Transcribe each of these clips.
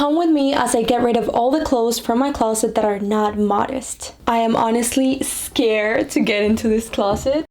Come with me as I get rid of all the clothes from my closet that are not modest. I am honestly scared to get into this closet.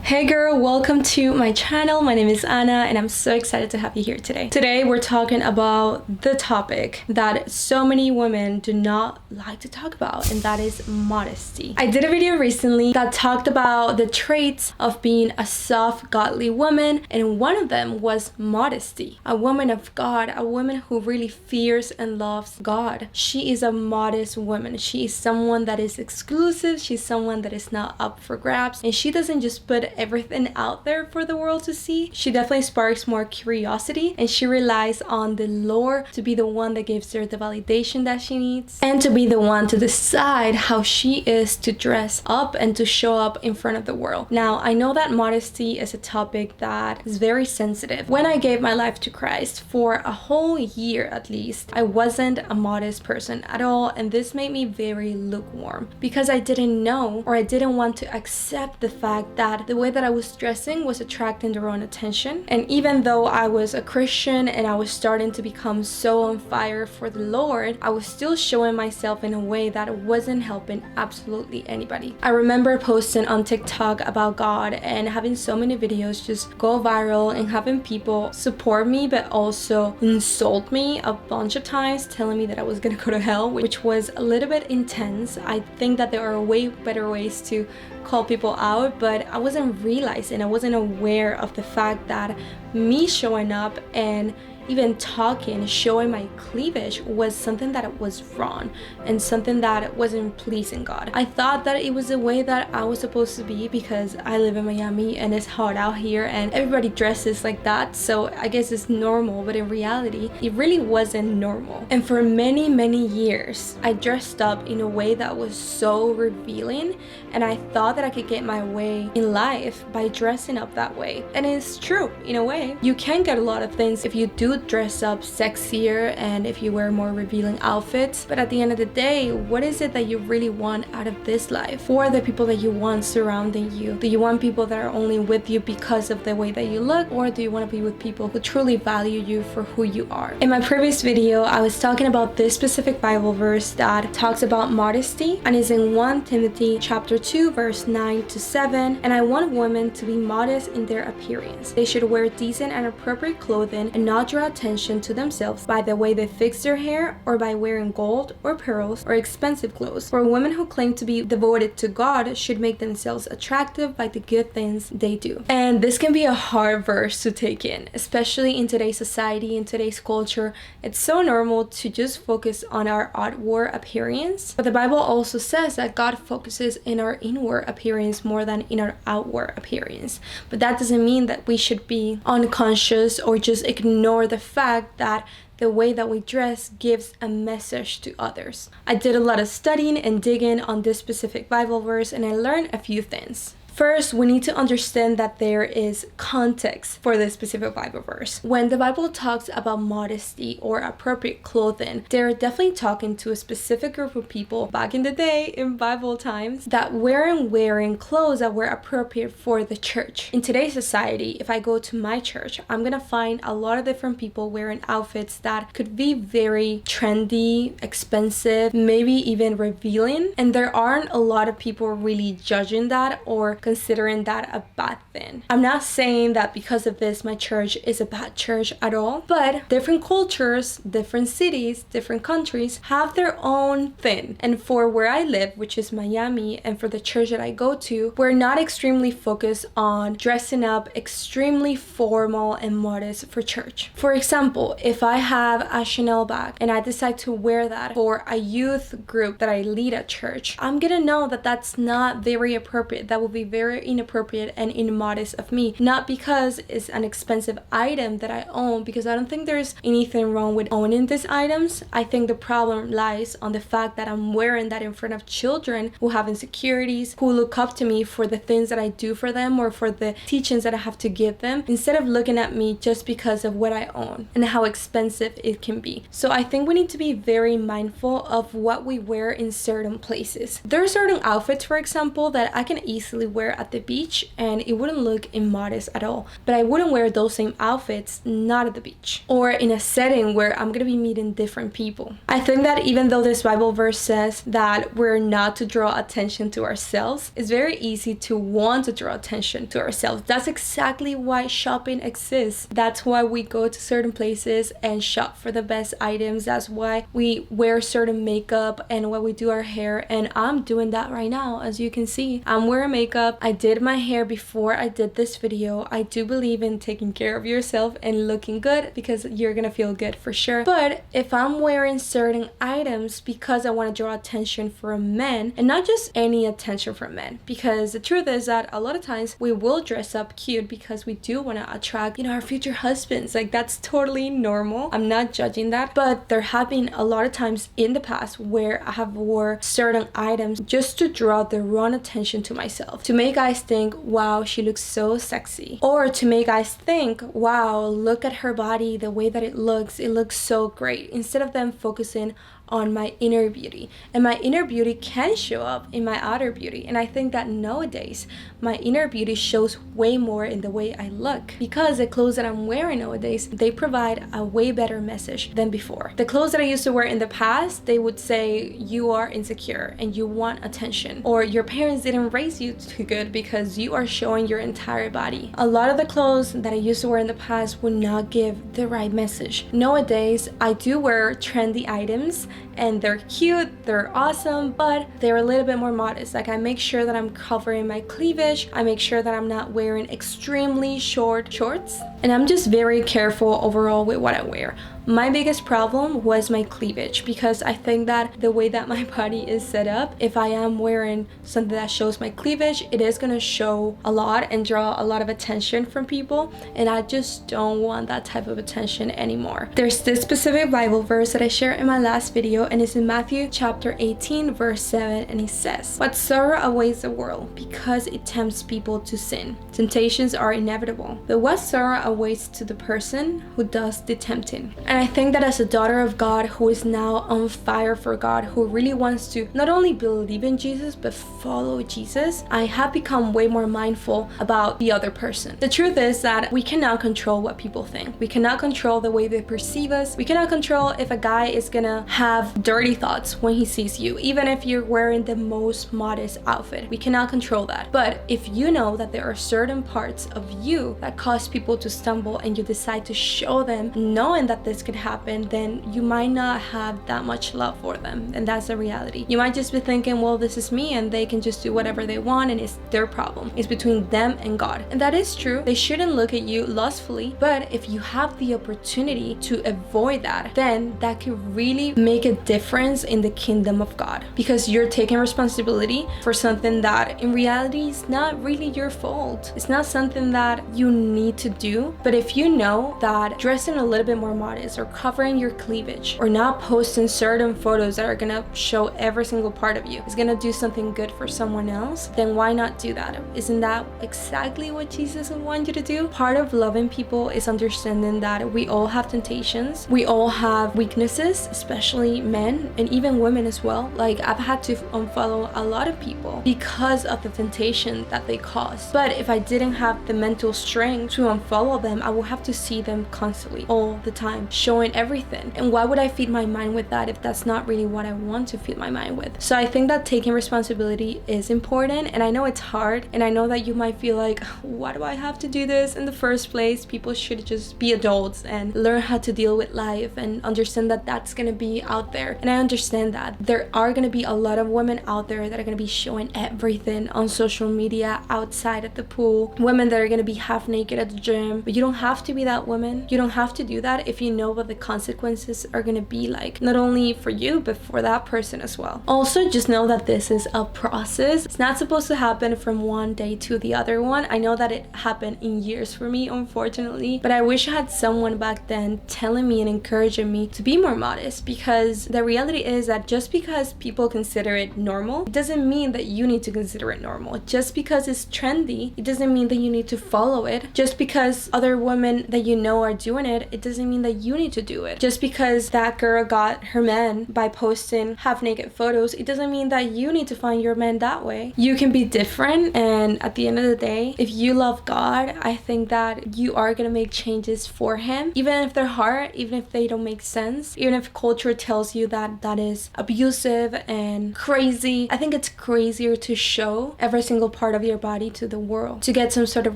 Hey girl, welcome to my channel. My name is Anna and I'm so excited to have you here today. Today we're talking about the topic that so many women do not like to talk about, and that is modesty. I did a video recently that talked about the traits of being a soft, godly woman, and one of them was modesty. A woman of God, a woman who really fears and loves God. She is a modest woman. She is someone that is exclusive. She's someone that is not up for grabs, and she doesn't just put everything out there for the world to see. She definitely sparks more curiosity, and she relies on the Lord to be the one that gives her the validation that she needs, and to be the one to decide how she is to dress up and to show up in front of the world. Now, I know that modesty is a topic that is very sensitive. When I gave my life to Christ, for a whole year at least, I wasn't a modest person at all, and this made me very lukewarm because I didn't know, or I didn't want to accept the fact that the way that I was dressing was attracting the wrong attention. And even though I was a Christian and I was starting to become so on fire for the Lord, I was still showing myself in a way that wasn't helping absolutely anybody. I remember posting on TikTok about God and having so many videos just go viral and having people support me but also insult me a bunch of times, telling me that I was gonna go to hell, which was a little bit intense. I think that there are way better ways to call people out, but I wasn't realizing, I wasn't aware of the fact that me showing up and even talking, showing my cleavage was something that was wrong and something that wasn't pleasing God. I thought that it was the way that I was supposed to be because I live in Miami and it's hot out here and everybody dresses like that, so I guess it's normal, but in reality it really wasn't normal. And for many years I dressed up in a way that was so revealing, and I thought that I could get my way in life by dressing up that way. And it's true, in a way. You can get a lot of things if you do dress up sexier and if you wear more revealing outfits, but at the end of the day, what is it that you really want out of this life? Who are the people that you want surrounding you? Do you want people that are only with you because of the way that you look, or do you want to be with people who truly value you for who you are? In my previous video, I was talking about this specific Bible verse that talks about modesty, and is in 1 Timothy chapter 2 verse 9 to 7, and I want women to be modest in their appearance. They should wear decent and appropriate clothing and not draw attention to themselves by the way they fix their hair or by wearing gold or pearls or expensive clothes. For women who claim to be devoted to God should make themselves attractive by the good things they do. And this can be a hard verse to take in, especially in today's society, in today's culture. It's so normal to just focus on our outward appearance, but the Bible also says that God focuses in our inward appearance more than in our outward appearance. But that doesn't mean that we should be unconscious or just ignore the fact that the way that we dress gives a message to others. I did a lot of studying and digging on this specific Bible verse, and I learned a few things. First, we need to understand that there is context for this specific Bible verse. When the Bible talks about modesty or appropriate clothing, they're definitely talking to a specific group of people back in the day, in Bible times, that weren't wearing clothes that were appropriate for the church. In today's society, if I go to my church, I'm gonna find a lot of different people wearing outfits that could be very trendy, expensive, maybe even revealing, and there aren't a lot of people really judging that or considering that a bad thing. I'm not saying that because of this my church is a bad church at all, but different cultures, different cities, different countries have their own thing. And for where I live, which is Miami, and for the church that I go to, we're not extremely focused on dressing up extremely formal and modest for church. For example, if I have a Chanel bag and I decide to wear that for a youth group that I lead at church, I'm gonna know that that's not very appropriate. That will be very inappropriate and immodest of me. Not because it's an expensive item that I own, because I don't think there's anything wrong with owning these items. I think the problem lies on the fact that I'm wearing that in front of children who have insecurities, who look up to me for the things that I do for them or for the teachings that I have to give them, instead of looking at me just because of what I own and how expensive it can be. So I think we need to be very mindful of what we wear in certain places. There are certain outfits, for example, that I can easily wear at the beach and it wouldn't look immodest at all, but I wouldn't wear those same outfits not at the beach or in a setting where I'm gonna be meeting different people. I think that even though this Bible verse says that we're not to draw attention to ourselves, it's very easy to want to draw attention to ourselves. That's exactly why shopping exists. That's why we go to certain places and shop for the best items. That's why we wear certain makeup and why we do our hair. And I'm doing that right now. As you can see, I'm wearing makeup. I did my hair before I did this video. I do believe in taking care of yourself and looking good because you're gonna feel good for sure. But if I'm wearing certain items because I want to draw attention from men, and not just any attention from men, because the truth is that a lot of times we will dress up cute because we do want to attract, our future husbands. Like, that's totally normal. I'm not judging that, but there have been a lot of times in the past where I have wore certain items just to draw the wrong attention to myself, to make guys think, wow, she looks so sexy, or to make guys think, wow, look at her body, the way that it looks so great, instead of them focusing on my inner beauty. And my inner beauty can show up in my outer beauty. And I think that nowadays my inner beauty shows way more in the way I look, because the clothes that I'm wearing nowadays, they provide a way better message than before. The clothes that I used to wear in the past, they would say you are insecure and you want attention, or your parents didn't raise you too good because you are showing your entire body. A lot of the clothes that I used to wear in the past would not give the right message. Nowadays I do wear trendy items and they're cute, they're awesome, but they're a little bit more modest. Like, I make sure that I'm covering my cleavage, I make sure that I'm not wearing extremely short shorts, and I'm just very careful overall with what I wear. My biggest problem was my cleavage, because I think that the way that my body is set up, if I am wearing something that shows my cleavage, it is gonna show a lot and draw a lot of attention from people, and I just don't want that type of attention anymore. There's this specific Bible verse that I shared in my last video, and it's in Matthew chapter 18 verse 7, and it says, "But sorrow awaits the world because it tempts people to sin. Temptations are inevitable, but what sorrow awaits to the person who does the tempting." And I think that as a daughter of God who is now on fire for God, who really wants to not only believe in Jesus but follow Jesus, I have become way more mindful about the other person. The truth is that we cannot control what people think. We cannot control the way they perceive us. We cannot control if a guy is gonna have dirty thoughts when he sees you, even if you're wearing the most modest outfit. We cannot control that. But if you know that there are certain parts of you that cause people to stumble and you decide to show them, knowing that this could happen, then you might not have that much love for them, and that's the reality. You might just be thinking, well, this is me and they can just do whatever they want and it's their problem. It's between them and God. And that is true. They shouldn't look at you lustfully, but if you have the opportunity to avoid that, then that could really make a difference in the kingdom of God, because you're taking responsibility for something that in reality is not really your fault. It's not something that you need to do. But if you know that dressing a little bit more modest, or covering your cleavage, or not posting certain photos that are gonna show every single part of you is gonna do something good for someone else, then why not do that? Isn't that exactly what Jesus would want you to do? Part of loving people is understanding that we all have temptations, we all have weaknesses, especially men and even women as well. Like, I've had to unfollow a lot of people because of the temptation that they cause. But if I didn't have the mental strength to unfollow them, I will have to see them constantly, all the time, showing everything. And why would I feed my mind with that if that's not really what I want to feed my mind with? So I think that taking responsibility is important, and I know it's hard, and I know that you might feel like, why do I have to do this in the first place? People should just be adults and learn how to deal with life and understand that that's gonna be out there there. And I understand that there are gonna be a lot of women out there that are gonna be showing everything on social media, outside at the pool, women that are gonna be half naked at the gym. But you don't have to be that woman. You don't have to do that if you know what the consequences are gonna be like, not only for you but for that person as well. Also, just know that this is a process. It's not supposed to happen from one day to the other one. I know that it happened in years for me, unfortunately, but I wish I had someone back then telling me and encouraging me to be more modest, because the reality is that just because people consider it normal, it doesn't mean that you need to consider it normal. Just because it's trendy, it doesn't mean that you need to follow it. Just because other women that you know are doing it, it doesn't mean that you need to do it. Just because that girl got her man by posting half naked photos, it doesn't mean that you need to find your man that way. You can be different, and at the end of the day, if you love God, I think that you are gonna make changes for him, even if they're hard, even if they don't make sense, even if culture tells you that that is abusive and crazy. I think it's crazier to show every single part of your body to the world to get some sort of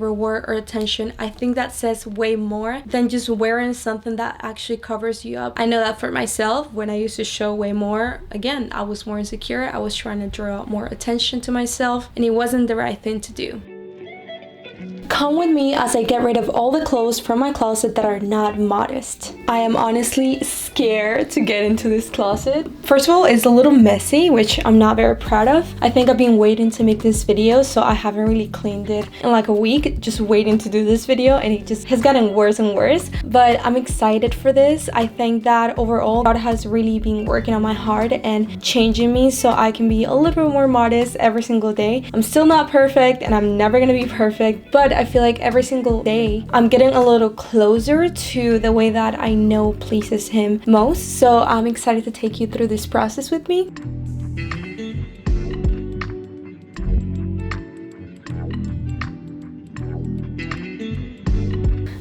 reward or attention. I think that says way more than just wearing something that actually covers you up. I know that for myself, when I used to show way more, again, I was more insecure. I was trying to draw more attention to myself, and it wasn't the right thing to do. Come with me as I get rid of all the clothes from my closet that are not modest. I am honestly scared to get into this closet. First of all, it's a little messy, which I'm not very proud of. I think I've been waiting to make this video, so I haven't really cleaned it in like a week, just waiting to do this video, and it just has gotten worse and worse. But I'm excited for this. I think that overall, God has really been working on my heart and changing me so I can be a little bit more modest every single day. I'm still not perfect, and I'm never gonna be perfect, but I feel like every single day I'm getting a little closer to the way that I know pleases him most. So I'm excited to take you through this process with me.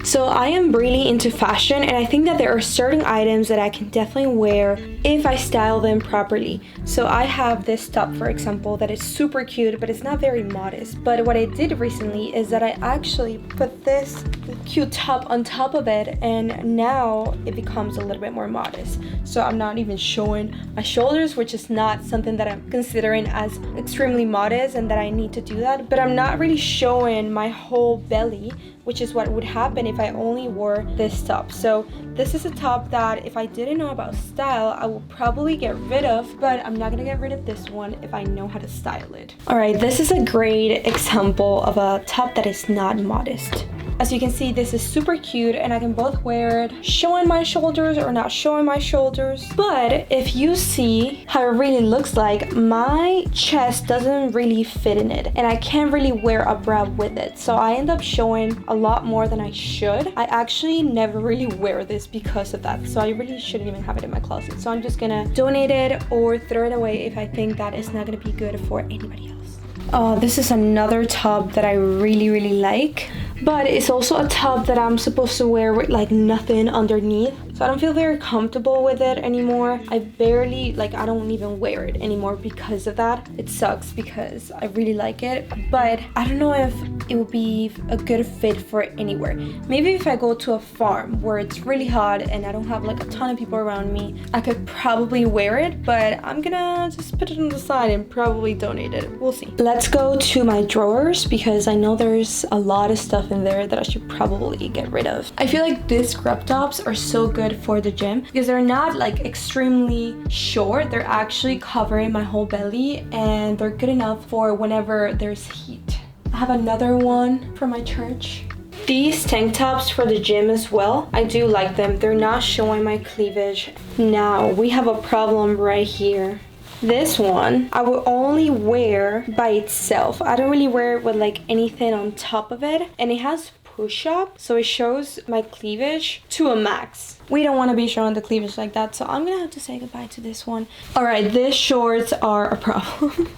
So I am really into fashion, and I think that there are certain items that I can definitely wear if I style them properly. So I have this top, for example, that is super cute, but it's not very modest. But what I did recently is that I actually put this cute top on top of it, and now it becomes a little bit more modest. So I'm not even showing my shoulders, which is not something that I'm considering as extremely modest and that I need to do that. But I'm not really showing my whole belly, which is what would happen if I only wore this top. So this is a top that if I didn't know about style, I would probably get rid of, but I'm not gonna get rid of this one if I know how to style it. All right, this is a great example of a top that is not modest. As you can see, this is super cute, and I can both wear it showing my shoulders or not showing my shoulders. But if you see how it really looks like, my chest doesn't really fit in it, and I can't really wear a bra with it. So I end up showing a lot more than I should. I actually never really wear this because of that. So I really shouldn't even have it in my closet. So I'm just gonna donate it or throw it away if I think that it's not gonna be good for anybody else. Oh, this is another top that I really like. But it's also a top that I'm supposed to wear with like nothing underneath. So I don't feel very comfortable with it anymore. I don't even wear it anymore because of that. It sucks because I really like it, but I don't know if it would be a good fit for anywhere. Maybe if I go to a farm where it's really hot and I don't have like a ton of people around me, I could probably wear it, but I'm gonna just put it on the side and probably donate it. We'll see. Let's go to my drawers because I know there's a lot of stuff in there that I should probably get rid of. I feel like these crop tops are so good for the gym because they're not like extremely short. They're actually covering my whole belly, and they're good enough for whenever there's heat. I have another one from my church. These tank tops for the gym as well, I do like them. They're not showing my cleavage. Now we have a problem right here. This one I will only wear by itself. I don't really wear it with like anything on top of it, and it has push up, so it shows my cleavage to a max. We don't want to be showing the cleavage like that, so I'm gonna have to say goodbye to this one. All right, these shorts are a problem.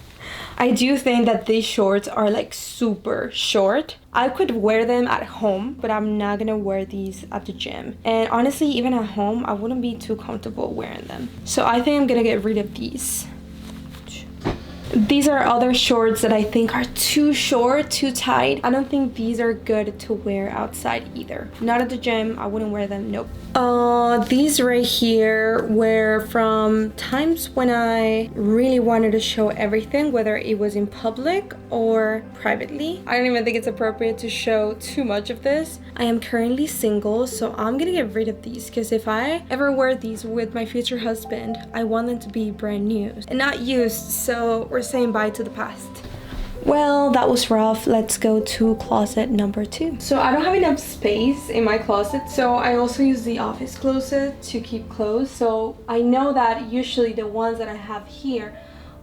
I do think that these shorts are like super short. I could wear them at home, but I'm not gonna wear these at the gym. And honestly, even at home, I wouldn't be too comfortable wearing them. So I think I'm gonna get rid of these. These are other shorts that I think are too short, too tight. I don't think these are good to wear outside either. Not at the gym, I wouldn't wear them, nope. These right here were from times when I really wanted to show everything, whether it was in public or privately. I don't even think it's appropriate to show too much of this. I am currently single, so I'm gonna get rid of these because if I ever wear these with my future husband, I want them to be brand new and not used, so we're saying bye to the past. Well, that was rough. Let's go to closet number 2. So I don't have enough space in my closet, so I also use the office closet to keep clothes. So I know that usually the ones that I have here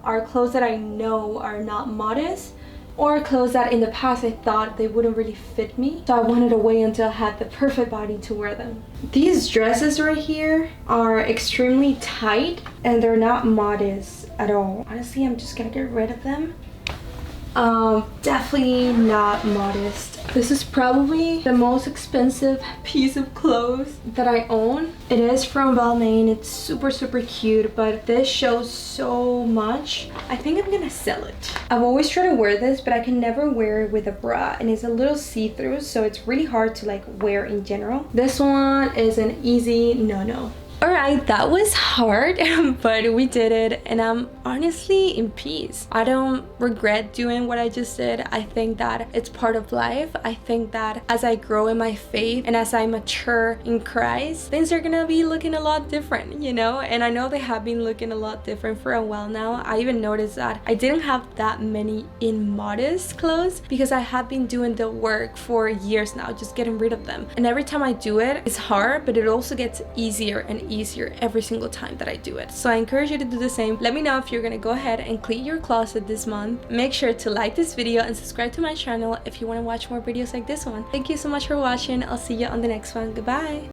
are clothes that I know are not modest, or clothes that in the past I thought they wouldn't really fit me, so I wanted to wait until I had the perfect body to wear them. These dresses right here are extremely tight and they're not modest at all. Honestly, I'm just gonna get rid of them. Definitely not modest. This is probably the most expensive piece of clothes that I own. It is from Balmain. It's super cute, but this shows so much. I think I'm gonna sell it. I've always tried to wear this, but I can never wear it with a bra, and it's a little see-through, so it's really hard to like wear in general. This one is an easy no. Alright, that was hard, but we did it, and I'm honestly in peace. I don't regret doing what I just did. I think that it's part of life. I think that as I grow in my faith and as I mature in Christ, things are gonna be looking a lot different, you know? And I know they have been looking a lot different for a while now. I even noticed that I didn't have that many immodest clothes because I have been doing the work for years now, just getting rid of them. And every time I do it, it's hard, but it also gets easier and easier every single time that I do it. So I encourage you to do the same. Let me know if you're gonna go ahead and clean your closet this month. Make sure to like this video and subscribe to my channel if you want to watch more videos like this one. Thank you so much for watching. I'll see you on the next one. Goodbye.